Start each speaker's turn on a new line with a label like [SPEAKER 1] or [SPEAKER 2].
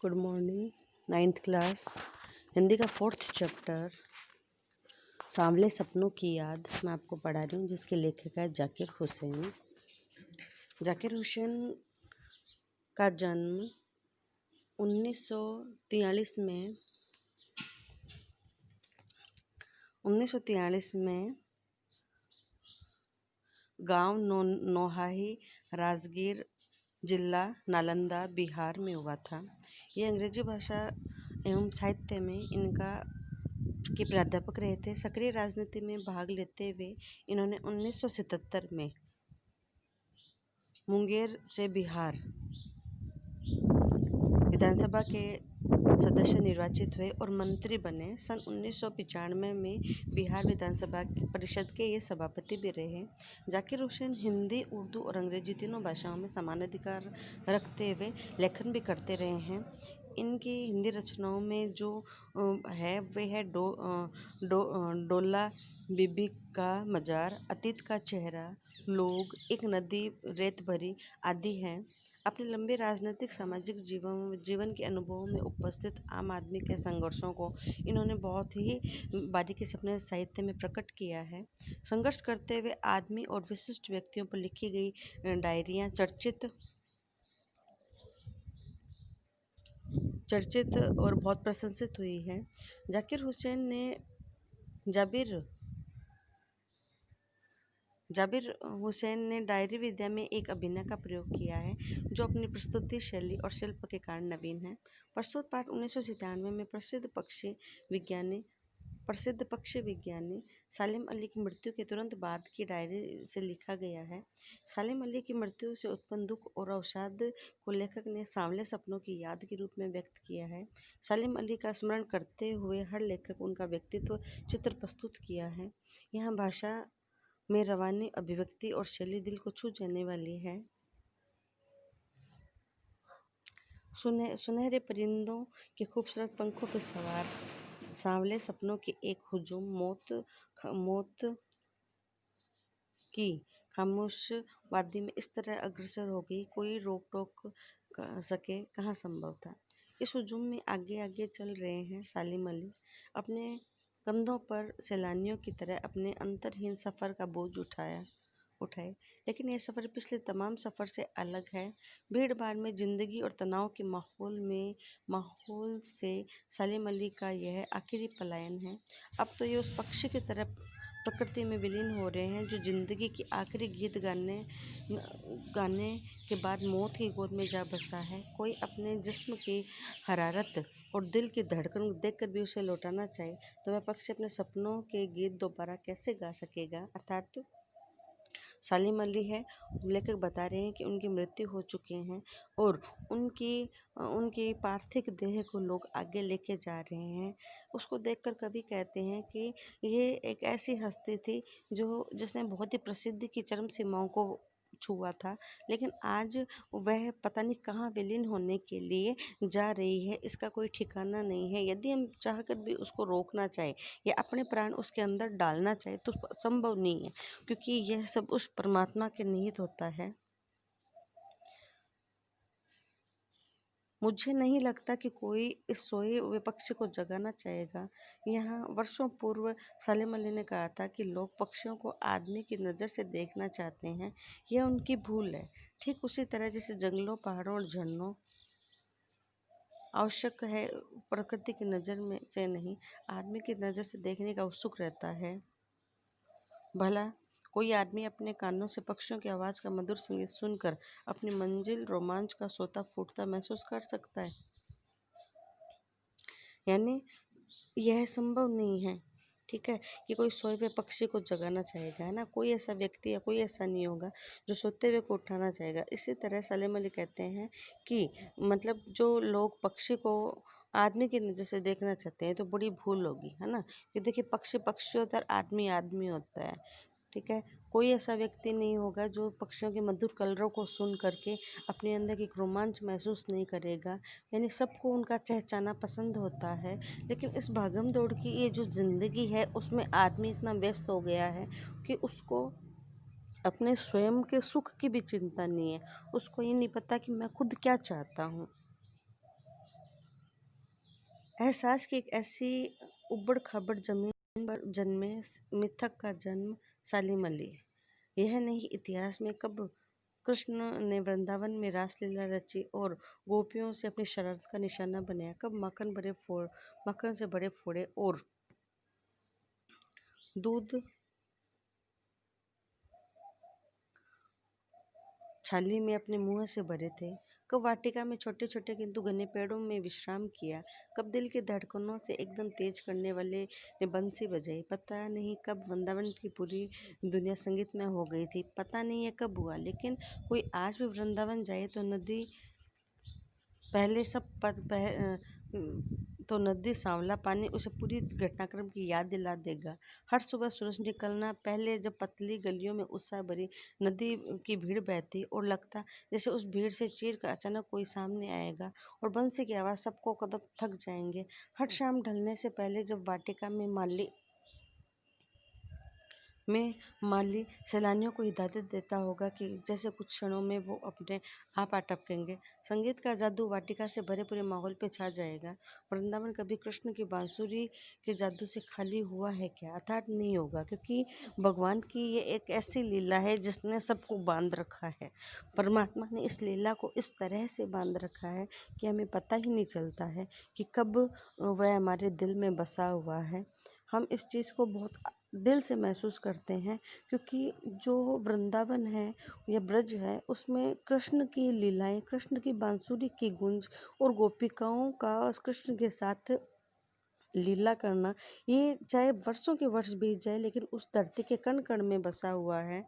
[SPEAKER 1] Good morning. 9th class Hindi का 4th chapter सांवले सपनों की याद मैं आपको पढ़ा रही हूँ, जिसके लेखक है जाकिर हुसैन। जाकिर हुसैन का जन्म 1943 में गांव नोहाही, राजगीर, जिला नालंदा, बिहार में हुआ था। ये अंग्रेजी भाषा एवं साहित्य में इनका के प्राध्यापक रहे थे। सक्रिय राजनीति में भाग लेते हुए इन्होंने 1977 में मुंगेर से बिहार विधानसभा के सदस्य निर्वाचित हुए और मंत्री बने। सन 1995 में बिहार विधानसभा परिषद के ये सभापति भी रहे। जाकिर हुसैन हिंदी, उर्दू और अंग्रेजी तीनों भाषाओं में समान अधिकार रखते हुए लेखन भी करते रहे हैं। इनकी हिंदी रचनाओं में जो है वे है डोला बीबी का मजार, अतीत का चेहरा, लोग, एक नदी रेत भरी आदि हैं। अपने लंबे राजनीतिक सामाजिक जीवन के अनुभवों में उपस्थित आम आदमी के संघर्षों को इन्होंने बहुत ही बारीकी से अपने साहित्य में प्रकट किया है। संघर्ष करते हुए आदमी और विशिष्ट व्यक्तियों पर लिखी गई डायरियाँ चर्चित और बहुत प्रशंसित हुई है। जाकिर हुसैन ने जाबिर हुसैन ने डायरी विद्या में एक अभिनय का प्रयोग किया है, जो अपनी प्रस्तुति शैली और शिल्प के कारण नवीन है। प्रस्तुत पाठ 1997 में प्रसिद्ध पक्षी विज्ञानी सालिम अली की मृत्यु के तुरंत बाद की डायरी से लिखा गया है। सालिम अली की मृत्यु से उत्पन्न दुख और अवसाद को लेखक ने सांवले सपनों की याद के रूप में व्यक्त किया है। सालिम अली का स्मरण करते हुए हर लेखक उनका व्यक्तित्व चित्र प्रस्तुत किया है। यहाँ भाषा में रवानी, अभिव्यक्ति और शैली दिल को छू जाने वाली है। सुनहरे परिंदों के खूबसूरत पंखों पर सवार सांवले सपनों की एक हुजूम मौत की खामोश वादी में इस तरह अग्रसर हो गई, कोई रोक टोक सके कहाँ संभव था। इस हुजूम में आगे आगे चल रहे हैं सालिम अली, अपने कंधों पर सैलानियों की तरह अपने अंतरहीन सफ़र का बोझ उठाए, लेकिन यह सफ़र पिछले तमाम सफ़र से अलग है। भीड़ भाड़ में ज़िंदगी और तनाव के माहौल से सालिम अली का यह आखिरी पलायन है। अब तो ये उस पक्षी की तरह प्रकृति में विलीन हो रहे हैं, जो ज़िंदगी की आखिरी गीत गाने के बाद मौत की गोद में जा बसा है। कोई अपने जिस्म की हरारत और दिल की धड़कन देखकर भी उसे लौटाना चाहे, तो वह पक्षी अपने सपनों के गीत दोबारा कैसे गा सकेगा। अर्थात सालिम अली है। लेखक बता रहे हैं कि उनकी मृत्यु हो चुकी है और उनकी पार्थिव देह को लोग आगे लेके जा रहे हैं। उसको देखकर कवि कहते हैं कि ये एक ऐसी हस्ती थी जिसने बहुत ही प्रसिद्धि की चरम सीमाओं को छुआ था, लेकिन आज वह पता नहीं कहाँ विलीन होने के लिए जा रही है, इसका कोई ठिकाना नहीं है। यदि हम चाहकर भी उसको रोकना चाहे या अपने प्राण उसके अंदर डालना चाहे तो संभव नहीं है, क्योंकि यह सब उस परमात्मा के निहित होता है। मुझे नहीं लगता कि कोई इस सोए हुए पक्षी को जगाना चाहेगा। यहाँ वर्षों पूर्व सालिम अली ने कहा था कि लोग पक्षियों को आदमी की नज़र से देखना चाहते हैं, यह उनकी भूल है। ठीक उसी तरह जैसे जंगलों, पहाड़ों और झरनों आवश्यक है प्रकृति की नज़र में से नहीं, आदमी की नज़र से देखने का उत्सुक रहता है। भला कोई आदमी अपने कानों से पक्षियों की आवाज़ का मधुर संगीत सुनकर अपनी मंजिल, रोमांच का सोता फूटता महसूस कर सकता है? यानी यह संभव नहीं है, ठीक है, कि कोई सोए हुए पक्षी को जगाना चाहेगा, है ना। कोई ऐसा व्यक्ति या कोई ऐसा नहीं होगा जो सोते हुए को उठाना चाहेगा। इसी तरह सालिम अली कहते हैं कि मतलब जो लोग पक्षी को आदमी की नज़र से देखना चाहते हैं तो बड़ी भूल होगी, है ना। कि देखिए, पक्षी होता है, आदमी आदमी होता है, ठीक है। कोई ऐसा व्यक्ति नहीं होगा जो पक्षियों के मधुर कलरव को सुन करके अपने अंदर एक रोमांच महसूस नहीं करेगा। यानी सबको उनका चहचहाना पसंद होता है, लेकिन इस भागम दौड़ की ये जो ज़िंदगी है उसमें आदमी इतना व्यस्त हो गया है कि उसको अपने स्वयं के सुख की भी चिंता नहीं है। उसको ये नहीं पता कि मैं खुद क्या चाहता हूँ। एहसास की एक ऐसी उबड़-खाबड़ ज़मीन पर जन्मे मिथक का जन्म सालिमली। यह नहीं इतिहास में कब कृष्ण ने वृंदावन में रासलीला रची और गोपियों से अपनी शरारत का निशाना बनाया, कब माखन से बड़े फोड़े और दूध छाली में अपने मुंह से भरे थे, कब वाटिका में छोटे छोटे किंतु घने पेड़ों में विश्राम किया, कब दिल की धड़कनों से एकदम तेज करने वाले ने बंसी बजाई। पता नहीं कब वृंदावन की पूरी दुनिया संगीत में हो गई थी। पता नहीं ये कब हुआ, लेकिन कोई आज भी वृंदावन जाए तो नदी पहले सब पत, पह, तो नदी सांवला पानी उसे पूरी घटनाक्रम की याद दिला देगा। हर सुबह सूरज निकलना पहले जब पतली गलियों में उत्साह भरी नदी की भीड़ बहती और लगता जैसे उस भीड़ से चीर कर अचानक कोई सामने आएगा और बंसी की आवाज़ सबको कदम थक जाएंगे। हर शाम ढलने से पहले जब वाटिका में माली सैलानियों को हिदायत देता होगा कि जैसे कुछ क्षणों में वो अपने आप आ टपकेंगे। संगीत का जादू वाटिका से भरे पूरे माहौल पे छा जाएगा। वृंदावन कभी कृष्ण की बांसुरी के जादू से खाली हुआ है क्या? अर्थात नहीं होगा, क्योंकि भगवान की ये एक ऐसी लीला है जिसने सबको बांध रखा है। परमात्मा ने इस लीला को इस तरह से बांध रखा है कि हमें पता ही नहीं चलता है कि कब वह हमारे दिल में बसा हुआ है। हम इस चीज़ को बहुत दिल से महसूस करते हैं, क्योंकि जो वृंदावन है या ब्रज है उसमें कृष्ण की लीलाएं, कृष्ण की बांसुरी की गूंज और गोपिकाओं का उस कृष्ण के साथ लीला करना, ये चाहे वर्षों के वर्ष बीत जाए लेकिन उस धरती के कण कण में बसा हुआ है।